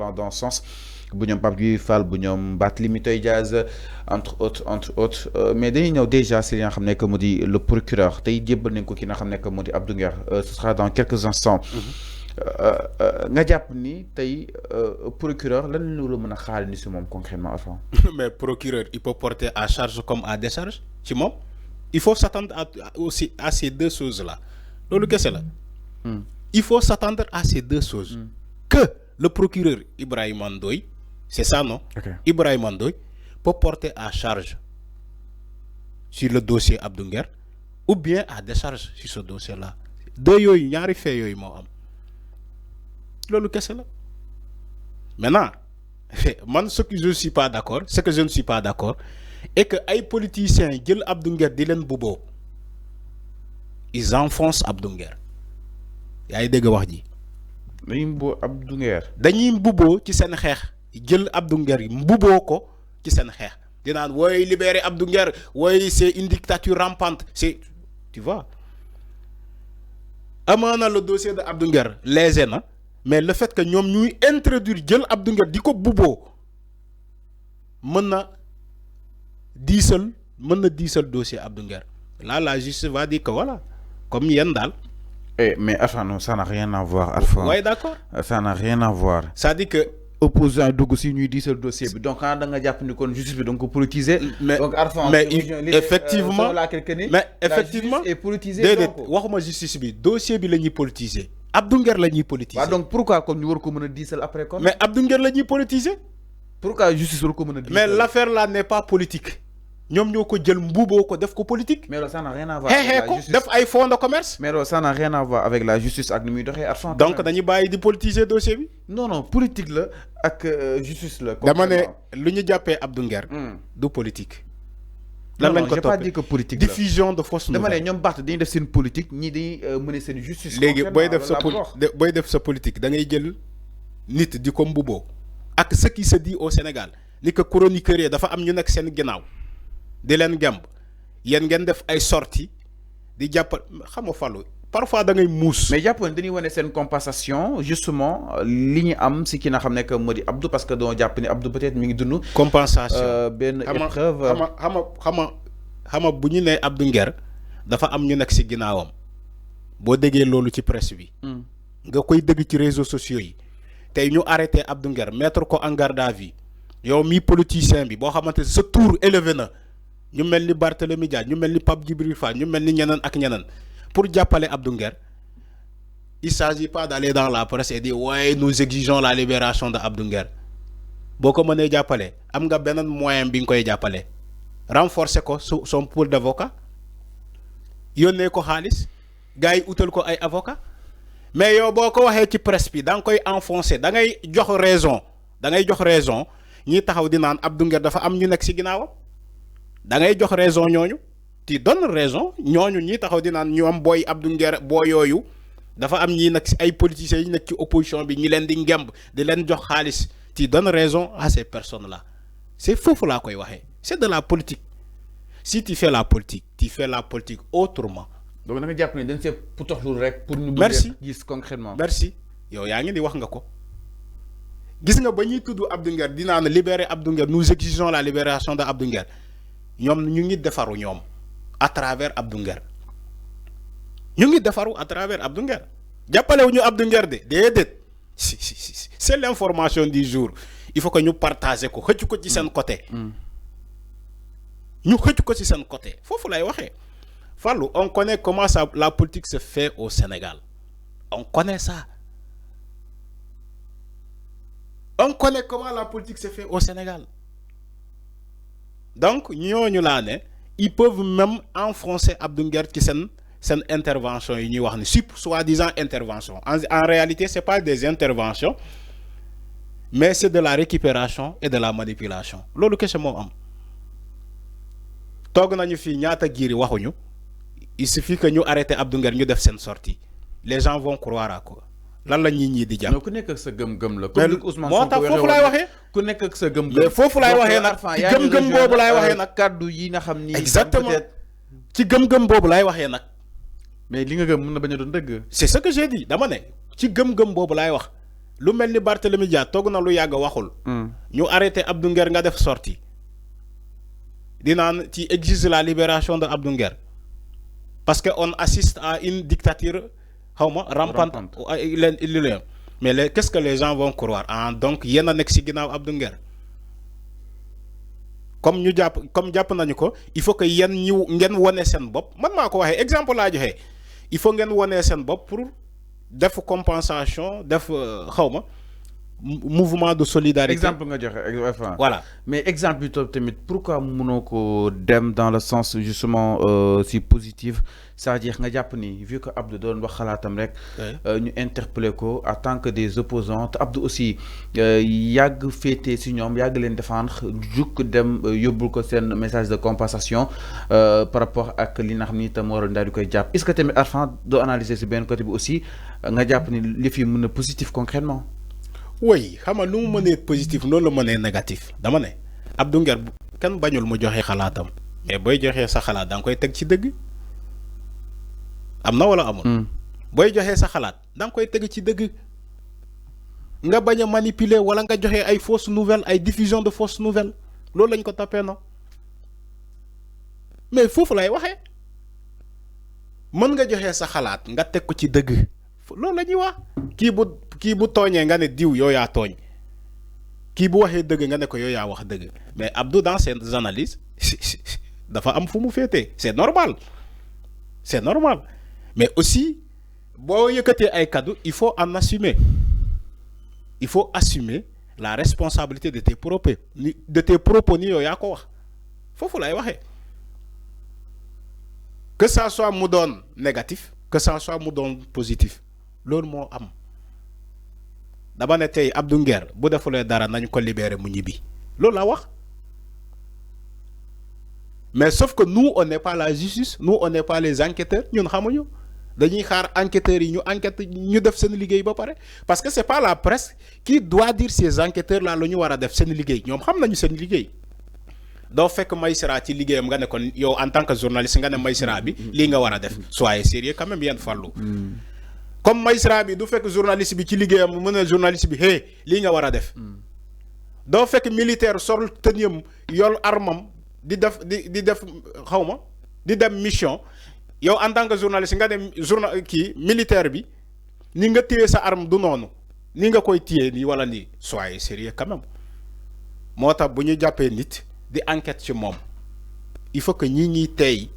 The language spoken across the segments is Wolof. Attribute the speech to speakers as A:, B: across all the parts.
A: allant dans ce sens bu ñoom Pape Djibril Fall bu ñoom Barthélémy Dias entre autres mais dañuy ñëw déjà si li nga xam ne que mu di le procureur tey jébbal nañ ko ki nga xam ne que mu di Abdou Nguer ce sera dans quelques instants nga jàpp ni tey procureur lan la mën a xaar ni si moom concrètement avant.
B: Mais procureur il peut porter à charge comme à décharge ci moom il faut s'attendre aussi à ces deux choses là loolu kese la. Il faut s'attendre à ces deux choses. Que le procureur Ibrahima Ndoye, c'est ça non? Ibrahima Ndoye peut porter à charge sur le dossier Abdou Nguer ou bien à décharge sur ce dossier là. Deux yooyu ñaari fait yooyu moo am loolu kese la. Maintenant man ce que je ne suis pas d'accord est que ay politiciens jël Abdou Nguer di leen buboo ils enfoncent Abdou Nguer. yaa ngi dégg wax ji.
A: dañuy mbubboo Abdou Nguer.
B: dañuy mbubboo ci seen xeex jël Abdou Nguer yi mbubboo ko ci seen xeex di naan wooy libérer Abdou Nguer wooy c'est une dictature rampante c'est tu vois amaana le dossier de Abdou Nguer lésé na mais le fait que ñoom ñuy introduire jël Abdou Nguer di ko mbubboo mën na diisal dossier Abdou Nguer là la justice va dire que voilà comme yéen daal.
A: Mais enfin, non, ça n'a rien à voir, Alpha.
B: Oui, d'accord.
A: Ça n'a rien à voir.
B: Ça dit que.
A: Opposant donc si nous dit ce dossier. Donc, quand on a déjà justice donc politisé.
B: Donc, Alpha, mais effectivement. Mais effectivement.
A: Et politisé.
B: Waxuma justice bi dossier bi lañuy politiser. Abdou Nguer lañuy politiser.
A: Donc pourquoi comme ñu war ko mëna diisal après comme.
B: Mais Abdou Nguer lañuy politiser.
A: Pourquoi justice war ko mëna diisal.
B: Mais l'affaire là n'est pas politique. ñom ñoko jël mbubo ko def ko politique.
A: Mais ça n'a rien à voir avec la justice.
B: Def ay fonds de commerce.
A: Mais ça n'a rien à voir avec la justice ak ni muy doxé argent.
B: Donc dañuy bayyi di politiser dossier bi.
A: Non politique la ak justice la.
B: Dama né luñu jappé Abdou Nguer du politique.
A: Lan lañ ko topé. J'ai pas dit que politique la.
B: Diffusion de fausses nouvelles.
A: Dama né ñom Barth dañuy def seen politique ñi dañuy mener seen justice.
B: Légui boy def sa politique da ngay jël nit di ko mbubo ak ce qui se dit au Sénégal ni que chroniqueur yi dafa am ñu nek seen ginaaw di leen gemb yéen ngeen def ay sorties di jàpp xam nga Fallou parfois da ngay muus.
A: mais jàppoon dañuy wane seen compensation justement li ñu am si ki nga xam ne que moo di Abdou parce que doo jàpp ni Abdou peut-être mi ngi dund.
B: compensation
A: benn épreuve.
B: xam nga bu ñu nee Abdou Nguer dafa am ñu nekk si ginnaawam boo déggee loolu ci presse bi. nga koy dégg ci réseaux sociaux yi tey ñu arrêté Abdou Nguer mettre ko en garde à vue yow mi politicien bi boo xamante sa tour élevé na. ñu mel ni Barthélémy Dias ñu mel ni Pape Djibril Fall ñu mel ni ñeneen ak ñeneen pour jàppale Abdou Nguer il s'agit pas d'aller dans la presse et dire ouais nous exigeons la libération de Abdou Nguer boo ko mënee jàppale am nga beneen moyen bi nga koy jàppale renforcer ko son pool d'avocat yónnee ko xaalis gars yi utal ko ay avocat mais yow boo ko waxee ci presse bi da nga koy enfoncer da ngay jox raison ñi taxaw di naan Abdou Nguer dafa am ñu nekk ci ginnaawam da ngay jox raison ñooñu tu donnes raison ñooñu ñi taxaw di naan ñoom booy Abdou Nguer booy yooyu dafa am ñi nag si ay politiciens yi nekk ci opposition bi ñi leen di ngemb di leen jox xaalis tu donnes raison à ces personnes là c'est foofu laa koy waxee c'est de la politique si tu fais la politique autrement.
A: donc da nga jàpp ne dañ see putoxlu rek pour ñu gis concrètement.
B: merci yow yaa ngi di wax nga ko gis nga ba ñuy tudd Abdou Nguer di naan libérer Abdou Nguer nous exigeons la libération de Abdou Nguer ñoom ñu ngi defaru ñoom à travers Abdou Nguer ñu ngi defaru à travers Abdou Nguer jàppalewuñu Abdou Nguer de déedéet si c'est l'information du jour il faut que ñu partager ko xëcc ko ci seen côté ñu xëcc ko ci seen côté foofu lay waxee Fallou on connaît comment ça la politique se fait au Sénégal on connaît ça on connaît comment la politique se fait au Sénégal. Donc ñooñu laa ne ils peuvent même enfoncer Abdou Nguer ci seen intervention yi ñuy wax ni soi-disant intervention en réalité c'est pas des interventions mais c'est de la récupération et de la manipulation loolu kese moo am toog nañu fii ñaata giiri waxuñu il suffit que ñu arrêter Abdou Nguer ñu def seen sortie les gens vont croire à quoi lan la ñi di jàpp.
A: ku nekk ak sa gëm-gëm la.
B: comme Ousmane Sonko moo tax foofu laay waxee.
A: ku nekk ak sa gëm-gëm.
B: foofu laay waxee nag ci gëm-gëm boobu laay waxee nag.
A: kaddu yi nga xam ni.
B: exactement ci gëm-gëm boobu laay waxee nag.
A: mais li nga gëm mën na bañ a doon dëgg.
B: c'est ce que j'ai dit dama ne ci gëm-gëm boobu laay wax lu mel ni Barthélémy Dias toog na lu yàgg waxul. ñu arrêté Abdou Nguer nga def sortie dinaan ci exige la libération de Abdou Nguer parce que on assiste à une dictature rampante. Mais qu'est-ce que les gens vont croire? Donc yéen a nekk si ginnaaw Abdou Nguer comme jàpp nañu ko il faut que yéen ngeen wone seen bopp man maa ko waxee exemple laa joxe il faut ngeen wone seen bopp pour def compensation def mouvement de solidarité.
A: Exemple nga joxe
B: voilà
A: mais exemple bi tamit pourquoi mënoo ko dem dans le sens justement si positif c'est-à-dire nga jàpp ni vu que Abdou doon wax xalaatam rek ñu interpeller ko en tant que des opposants Abdou aussi yàgg féete si ñoom yàgg leen défendre juk dem yóbbul ko seen message de compensation par rapport ak li nga xam ni itam waroon daal di koy jàpp est-ce que tamit Arfan doo analyser si benn côté bi aussi nga jàpp ni li fi mën a positif concrètement.
B: oui xam nga lu mu mënee positif noonu la mënee négatif dama ne Abdou Nguer kenn bañul mu joxe xalaatam mais booy joxee sa xalaat da nga koy teg ci dëgg am na wala amul. booy joxee sa xalaat da nga koy teg ci dëgg nga bañ a manipuler wala nga joxe ay fausses nouvelles ay diffusion de fausses nouvelles loolu lañ ko toppee non mais foofu lay waxee mën nga joxe sa xalaat nga teg ko ci dëgg loolu la ñuy wax kii bu tooñee nga ne diw yow yaa tooñ kii bu waxee dëgg nga ne ko yow yaa wax dëgg mais Abdou dans ses analyses dafa am fu mu féetee c'est normal mais aussi boo yëkkatee ay kaddu il faut en assumer il faut assumer la responsabilité de tes propos ni yow yaa ko wax foofu lay waxee que ça soit mu doon négatif que ça soit mu doon positif loolu moo am dama ne tey Abdou Nguer bu defulee dara nañ ko libérer mu ñibbi loolu la wax mais sauf que nous on n'est pas la justice nous on n'est pas les enquêteurs ñun xamuñu dañuy xaar enquêteurs yi ñu enquête ñu def seen liggéey ba pare parce que c'est pas la presse qui doit dire ces enquêteurs là la ñu war a def seen liggéey ñoom xam nañu seen liggéey doo fekk Maïsira ci liggéeyam nga ne kon yow en tant que journaliste nga ne Maïsira bi lii nga war a def soyez sérieux quand même yéen Fallou comme Maïsira bi du fekk journaliste bi ci liggéeyam mu ne journaliste bi lii nga war a def doo fekk militaire sol tëniyam yor armam di def di dem mission yow en tant que journaliste nga dem militaire bi ni nga téye sa arme du noonu ni nga koy téye nii wala nii soyez sérieux quand même moo tax bu ñu jàppee nit di enquête ci moom il faut que ñi tey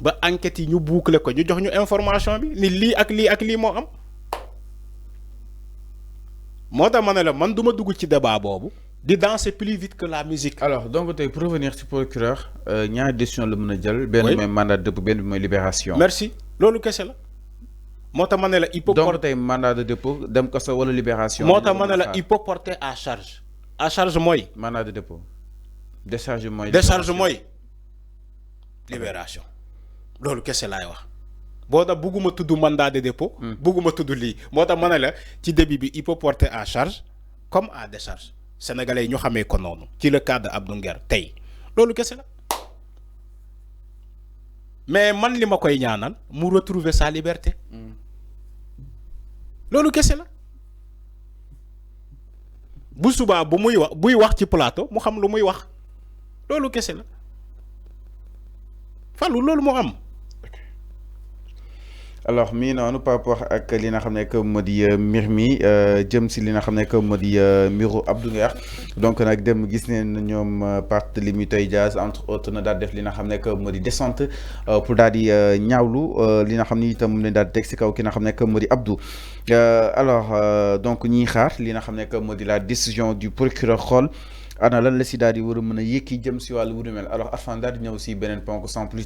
B: ba enquête yi ñu boucler ko ñu jox ñu information bi ni lii ak lii moo am moo tax ma ne la man du ma dugg ci débat boobu di danser plus vite que la musique.
A: alors donc tey pour revenir ci procureur ñaari décision la mën a jël. benn mooy mandat de dépôt benn bi mooy libération.
B: merci loolu kese la moo tax ma ne la il peut.
A: donc tey mandat de dépôt dem kaso wala libération.
B: moo tax ma ne la il peut porter à charge mooy.
A: mandat de dépôt. décharge mooy libération loolu kese laay wax boo tax bugguma tudd mandat de dépôt. bugguma tudd lii moo tax ma ne la ci début bi il peut porter à charge comme à décharge sénégalais yi ñu xamee ko noonu ci le cas de Abdou Nguer tey loolu kese la mais man li ma koy ñaanal mu retrouver sa liberté loolu kese la bu subaa bu muy wax buy wax ci plateau mu xam lu muy wax loolu kese la Fallou loolu moo am. alors mii noonu par rapport ak li nga xam ne que moo di mbir mi jëm si li nga xam ne que moo di mbiru Abdou Nguer donc nag dem gis ne ñoom Barthélémy Dias entre autres na daal def li nga xam ne que moo di descente pour daal di ñaawlu li nga xam ni itam mu ne daal di teg si kaw ki nga xam ne que moo di Abdou alors donc ñiy xaar li nga xam ne que moo di la décision du procureur xool ana lan la si daal di war a mën a yëkki jëm si wàllu wu mel alors afin daal di ñëw si beneen ponk sans plus